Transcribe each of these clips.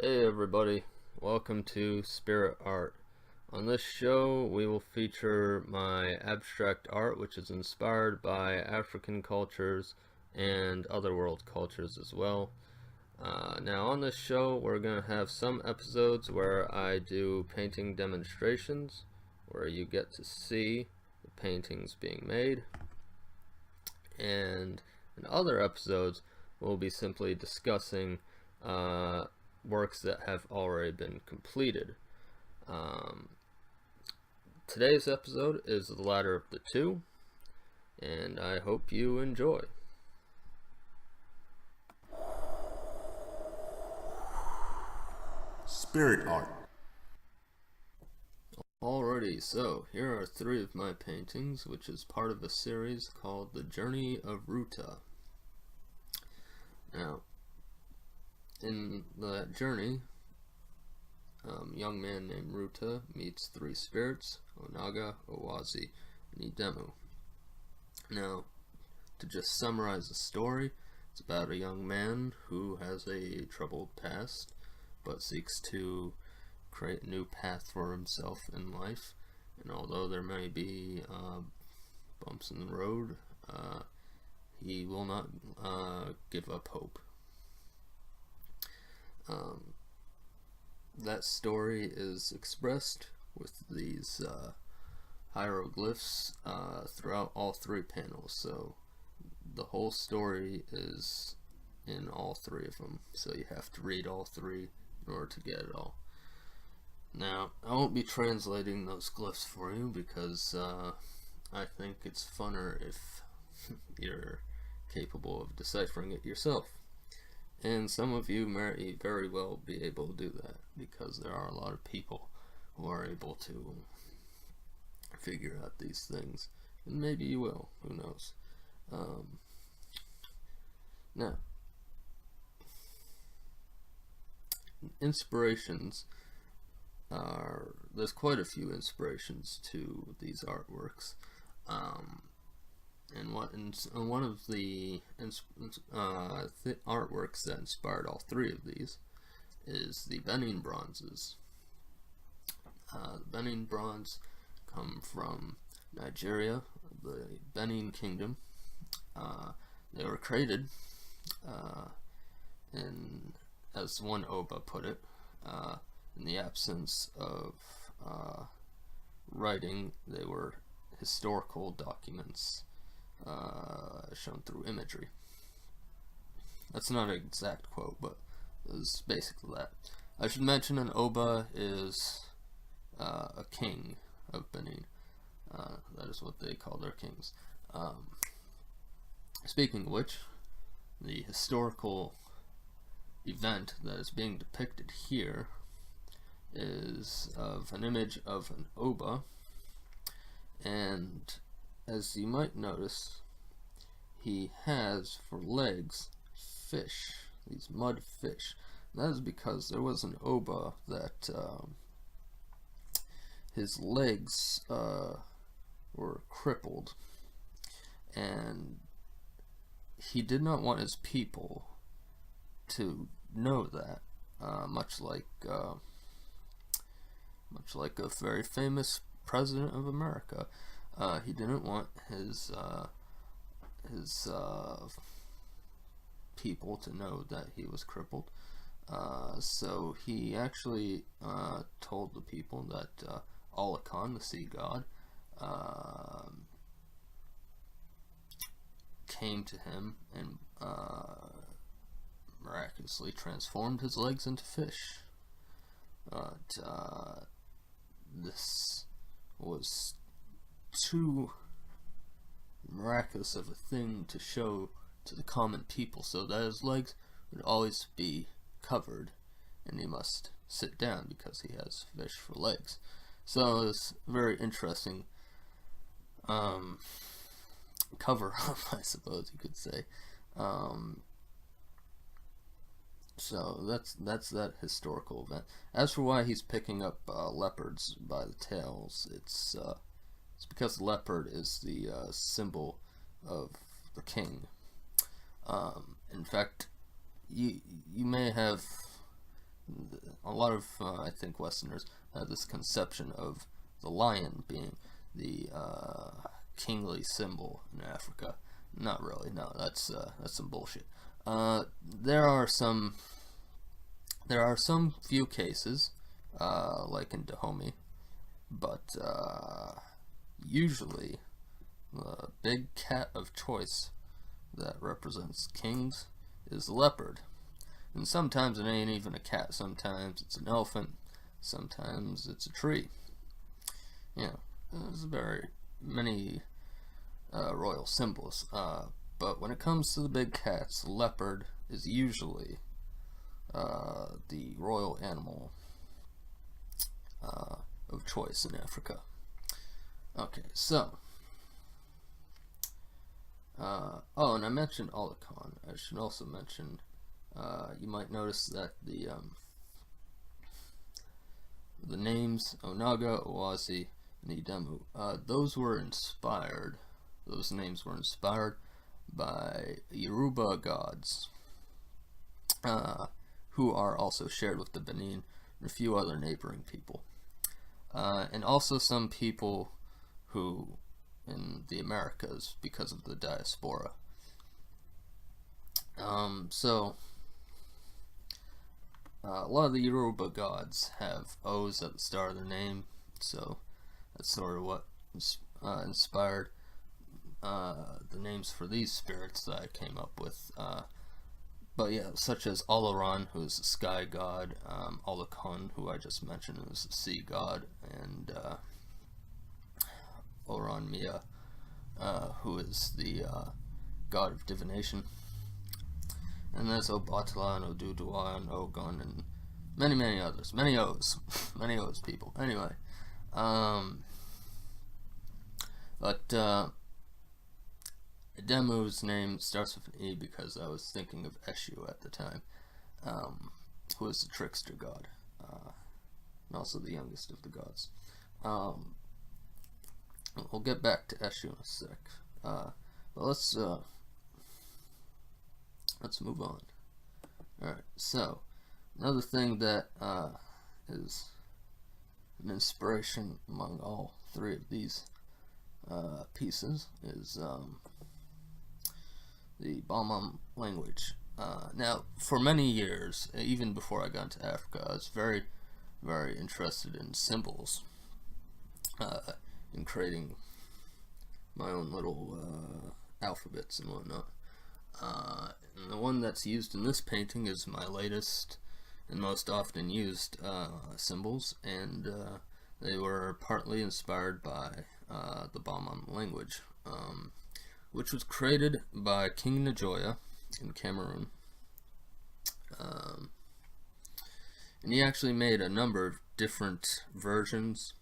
Hey everybody, welcome to Spirit Art. On this show we will feature my abstract art, which is inspired by African cultures and other world cultures as well. Now on this show we're going to have some episodes where I do painting demonstrations, where you get to see the paintings being made, and in other episodes we'll be simply discussing works that have already been completed. Today's episode is the latter of the two, and I hope you enjoy. Spirit art. Alrighty, so here are three of my paintings, which is part of a series called The Journey of Ruetu. Now, in that journey, a young man named Ruetu meets three spirits, Onaga, Owazi, and Idemu. Now, to just summarize the story, it's about a young man who has a troubled past, but seeks to create a new path for himself in life. And although there may be bumps in the road, he will not give up hope. That story is expressed with these hieroglyphs throughout all three panels, so the whole story is in all three of them, so you have to read all three in order to get it all. Now, I won't be translating those glyphs for you because I think it's funner if you're capable of deciphering it yourself. And some of you may very well be able to do that, because there are a lot of people who are able to figure out these things. And maybe you will, who knows. Now, inspirations there's quite a few inspirations to these artworks. And one of the artworks that inspired all three of these is the Benin Bronzes. The Benin Bronze come from Nigeria, the Benin Kingdom. They were created, as one Oba put it, in the absence of writing. They were historical documents shown through imagery. That's not an exact quote, but it was basically that. I should mention an Oba is a king of Benin. That is what they call their kings. Speaking of which, the historical event that is being depicted here is of an image of an Oba, and as you might notice, he has for legs fish, these mud fish. And that is because there was an Oba that his legs were crippled, and he did not want his people to know that, much like a very famous president of America. He didn't want his people to know that he was crippled. So he actually told the people that Olakan, the sea god, came to him and miraculously transformed his legs into fish. This was too miraculous of a thing to show to the common people, so that his legs would always be covered, and he must sit down because he has fish for legs. So it's very interesting cover up, I suppose you could say. So that's that historical event. As for why he's picking up leopards by the tails, it's because the leopard is the symbol of the king. In fact, you may have a lot of I think Westerners have this conception of the lion being the kingly symbol in Africa. Not really. No, that's some bullshit. There are some few cases, like in Dahomey, but usually the big cat of choice that represents kings is the leopard. And sometimes it ain't even a cat. Sometimes it's an elephant. Sometimes it's a tree. There's very many royal symbols. But when it comes to the big cats, the leopard is usually the royal animal of choice in Africa. Okay, so oh, and I mentioned Olakan. I should also mention, you might notice that the names Onaga, Owazi, and Idemu, those names were inspired by Yoruba gods, who are also shared with the Benin and a few other neighboring people, and also some people who in the Americas because of the diaspora. So a lot of the Yoruba gods have O's at the start of their name, so that's sort of what inspired the names for these spirits that I came up with. But yeah, such as Olaran, who is the sky god, Olakon, who I just mentioned, is the sea god, and Oran Mia, who is the god of divination. And there's Obatala and Oduduwa and Ogun and many others. Many O's. Many O's, people. Anyway. Idemu's name starts with an E because I was thinking of Eshu at the time, who is the trickster god, and also the youngest of the gods. We'll get back to Eshu in a sec, but let's move on. Alright, so another thing that is an inspiration among all three of these pieces is the Bamam language. Now, for many years, even before I got into Africa, I was very interested in symbols, in creating my own little alphabets and whatnot. And the one that's used in this painting is my latest and most often used symbols, and they were partly inspired by the Bamam language, which was created by King Najoya in Cameroon. And he actually made a number of different versions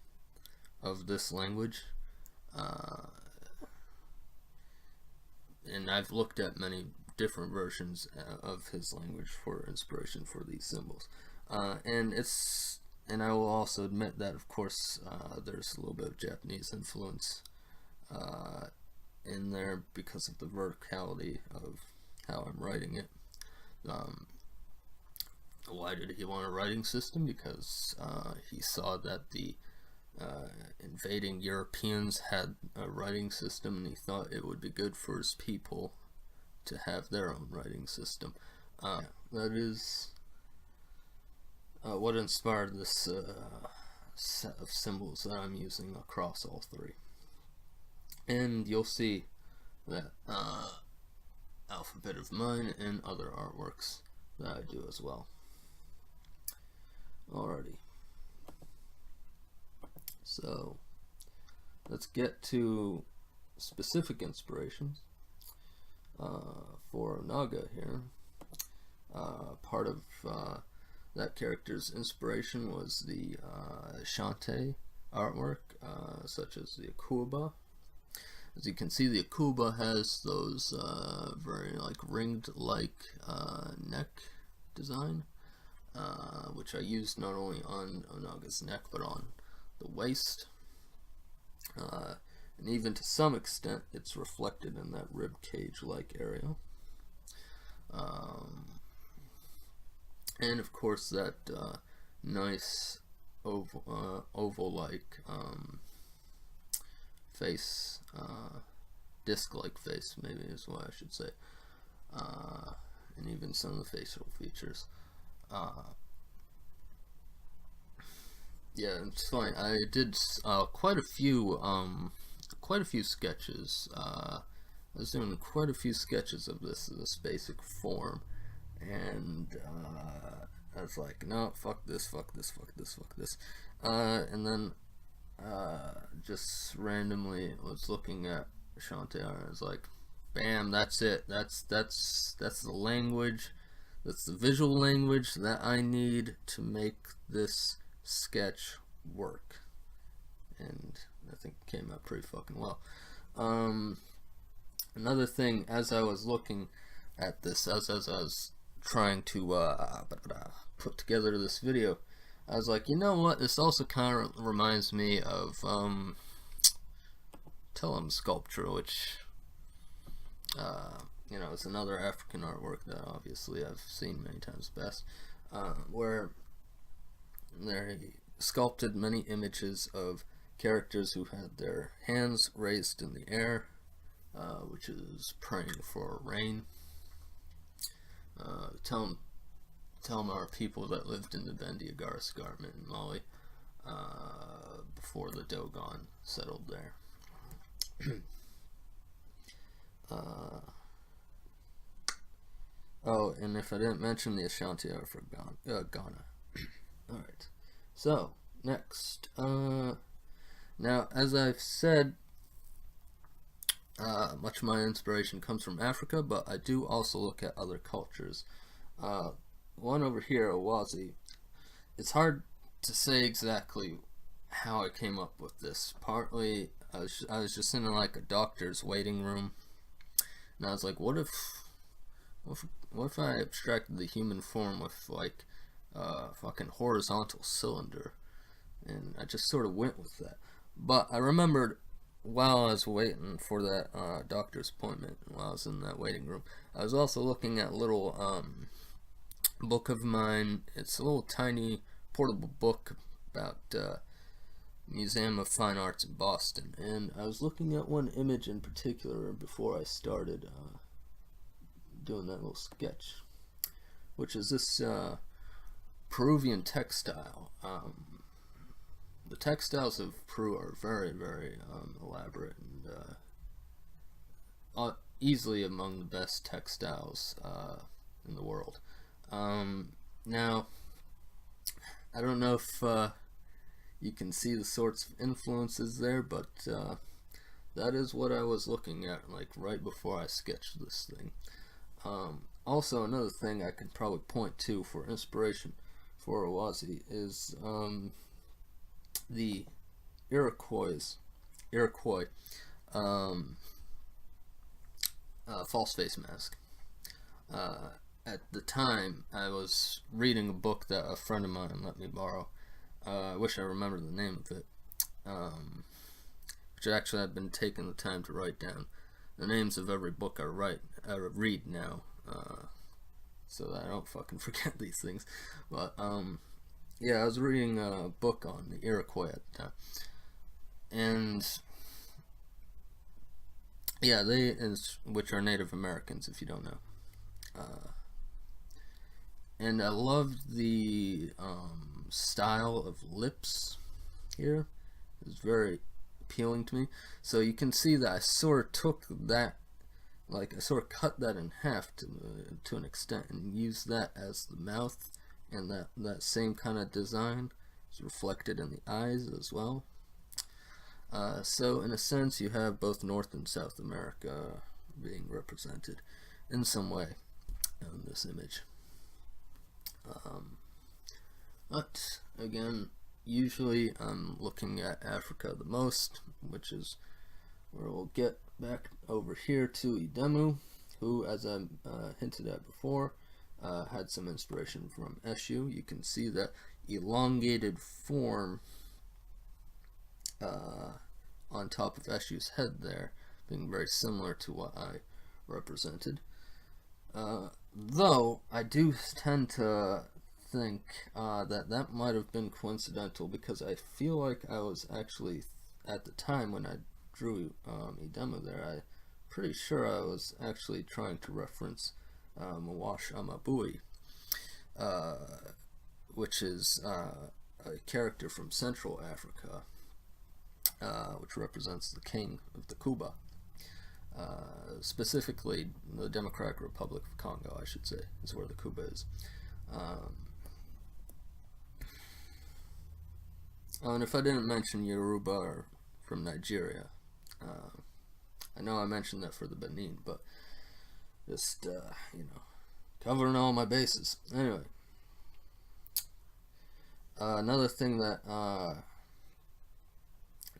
of this language, and I've looked at many different versions of his language for inspiration for these symbols, and I will also admit that, of course, there's a little bit of Japanese influence in there because of the verticality of how I'm writing it. Why did he want a writing system? Because he saw that the invading Europeans had a writing system, and he thought it would be good for his people to have their own writing system. That is what inspired this set of symbols that I'm using across all three. And you'll see that alphabet of mine and other artworks that I do as well. Alrighty. So let's get to specific inspirations for Onaga here. Part of that character's inspiration was the Shante artwork, such as the Akuba. As you can see, the Akuba has those very ringed neck design, which I used not only on Onaga's neck but on the waist, and even to some extent it's reflected in that rib cage like area. and of course that nice oval-like face, disc-like face, maybe is what I should say, and even some of the facial features. Yeah, it's funny. I did quite a few sketches. I was doing quite a few sketches of this basic form, and I was like, no, fuck this, fuck this, fuck this, fuck this, and then just randomly was looking at Shantae, and I was like, bam, that's it. That's the language. That's the visual language that I need to make this sketch work. And I think it came out pretty fucking well. Another thing, as I was looking at this, as I was trying to put together this video, I was like, you know what, this also kind of reminds me of Tellem sculpture, which you know, it's another African artwork that obviously I've seen many times best, where they sculpted many images of characters who had their hands raised in the air, which is praying for rain. Tellem are people that lived in the Bandiagara escarpment in Mali before the Dogon settled there. Oh, and if I didn't mention the Ashanti are for Ghana. Alright, so next, now as I've said, much of my inspiration comes from Africa, but I do also look at other cultures. One over here, Owazi, it's hard to say exactly how I came up with this. Partly, I was just in like a doctor's waiting room, and I was like, what if I abstracted the human form with like a fucking horizontal cylinder? And I just sort of went with that. But I remembered while I was waiting for that doctor's appointment, while I was in that waiting room, I was also looking at a little book of mine. It's a little tiny portable book about Museum of Fine Arts in Boston, and I was looking at one image in particular before I started doing that little sketch, which is this Peruvian textile. The textiles of Peru are very, very elaborate and easily among the best textiles in the world. Now, I don't know if you can see the sorts of influences there, but that is what I was looking at like right before I sketched this thing. Also, another thing I could probably point to for inspiration for Owazi is the Iroquois false face mask. At the time, I was reading a book that a friend of mine let me borrow. I wish I remembered the name of it, which actually I've been taking the time to write down the names of every book I read now, so that I don't fucking forget these things. But yeah, I was reading a book on the Iroquois at the time, and yeah, which are Native Americans, if you don't know. And I loved the style of lips here. It was very appealing to me. So you can see that I sort of took that, like I sort of cut that in half to an extent, and used that as the mouth, and that same kind of design is reflected in the eyes as well. So in a sense, you have both North and South America being represented in some way in this image. But again, usually I'm looking at Africa the most, which is where we'll get back over here to Idemu, who, as I hinted at before, had some inspiration from Eshu. You can see that elongated form on top of Eshu's head there, being very similar to what I represented. Though I do tend to think that might have been coincidental, because I feel like I was actually, at the time when I drew Idemo there, I'm pretty sure I was actually trying to reference Mawash Amabui, which is a character from Central Africa, which represents the king of the Kuba. Specifically, the Democratic Republic of Congo, I should say, is where the Kuba is. And if I didn't mention, Yoruba are from Nigeria. I know I mentioned that for the Benin, but just, covering all my bases. Anyway, another thing that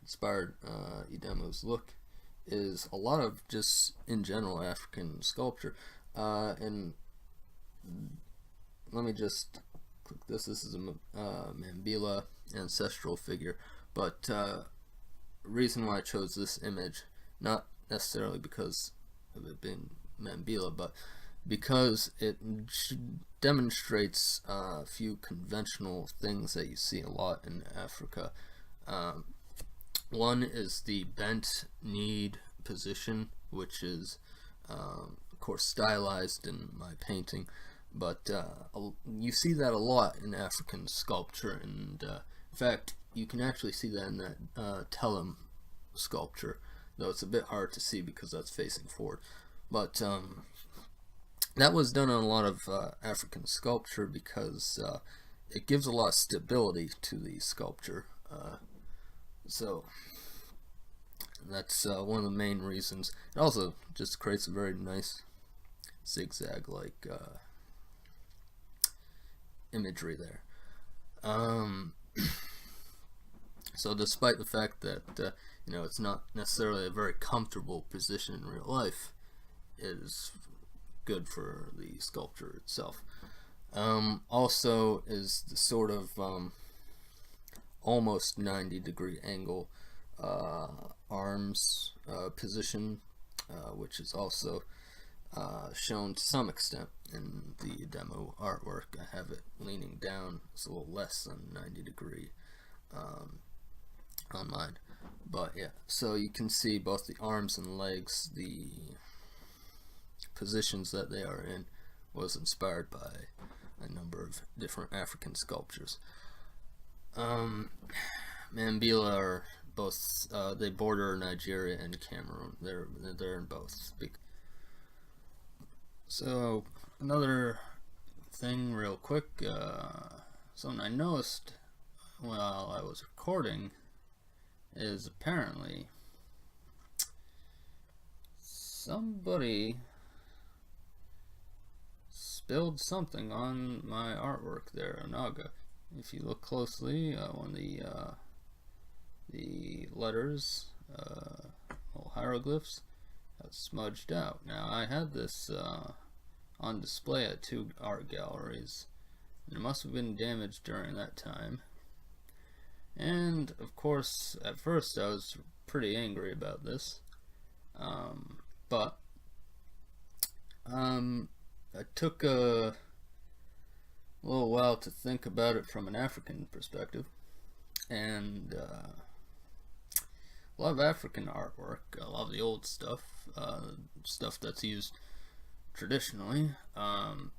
inspired Idemo's look is a lot of just, in general, African sculpture. And let me just click this. This is a Mambila ancestral figure, but reason why I chose this image, not necessarily because of it being Mambila, but because it demonstrates a few conventional things that you see a lot in Africa. One is the bent kneed position, which is of course stylized in my painting, but you see that a lot in African sculpture, and in fact you can actually see that in that Tellem sculpture, though it's a bit hard to see because that's facing forward. But that was done on a lot of African sculpture because it gives a lot of stability to the sculpture. So that's one of the main reasons. It also just creates a very nice zigzag-like imagery there. So despite the fact that it's not necessarily a very comfortable position in real life, it is good for the sculpture itself. Also is the sort of almost 90-degree angle arms position, which is also shown to some extent in the demo artwork. I have it leaning down. It's a little less than 90-degree on mine, but yeah, so you can see both the arms and legs, the positions that they are in was inspired by a number of different African sculptures. Mambila are both, they border Nigeria and Cameroon. They're in both. So another thing real quick, something I noticed while I was recording is apparently somebody spilled something on my artwork there, Onaga. If you look closely, one of the letters, little hieroglyphs, got smudged out. Now, I had this on display at 2 art galleries, and it must have been damaged during that time. And of course, at first I was pretty angry about this, but I took a little while to think about it from an African perspective, and a lot of African artwork, a lot of the old stuff, stuff that's used traditionally,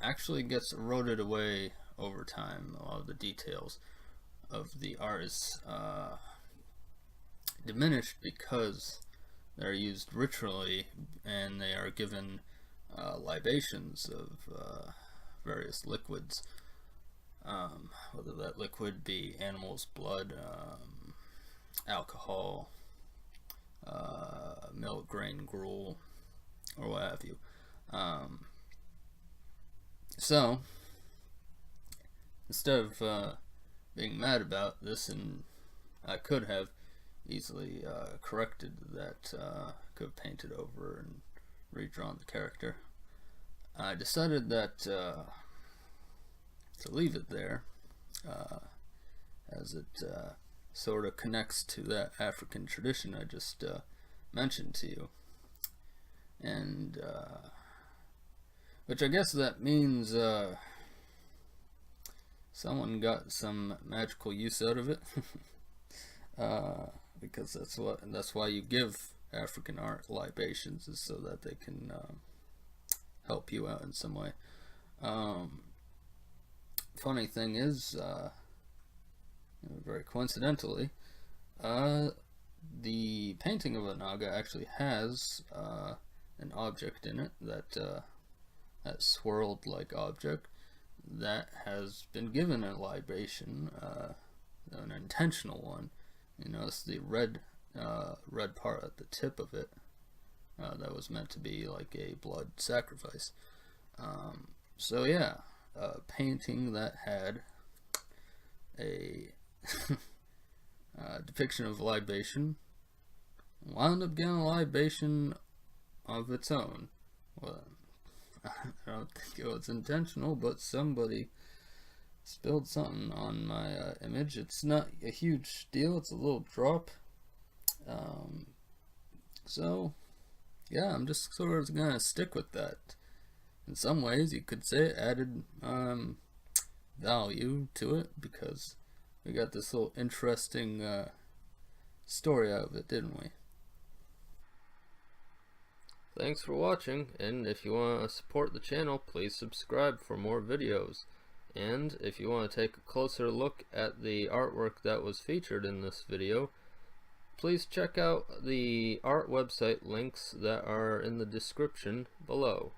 actually gets eroded away over time. A lot of the details of the art is diminished because they're used ritually, and they are given libations of various liquids, whether that liquid be animal's blood, alcohol, milk, grain, gruel, or what have you. So instead of being mad about this, and I could have easily corrected that, could have painted over and redrawn the character, I decided that to leave it there, as it sort of connects to that African tradition I just mentioned to you, and which I guess that means someone got some magical use out of it. Because that's why you give African art libations, is so that they can help you out in some way. Funny thing is, very coincidentally, the painting of Onaga actually has an object in it, that swirled-like object that has been given a libation, an intentional one. You notice the red part at the tip of it. That was meant to be like a blood sacrifice. So yeah, a painting that had a depiction of libation wound up getting a libation of its own. Well, I don't think it was intentional, but somebody spilled something on my image. It's not a huge deal, it's a little drop. So yeah, I'm just sort of gonna stick with that. In some ways you could say it added value to it, because we got this little interesting story out of it, didn't we? Thanks for watching, and if you want to support the channel, please subscribe for more videos. And if you want to take a closer look at the artwork that was featured in this video, please check out the art website links that are in the description below.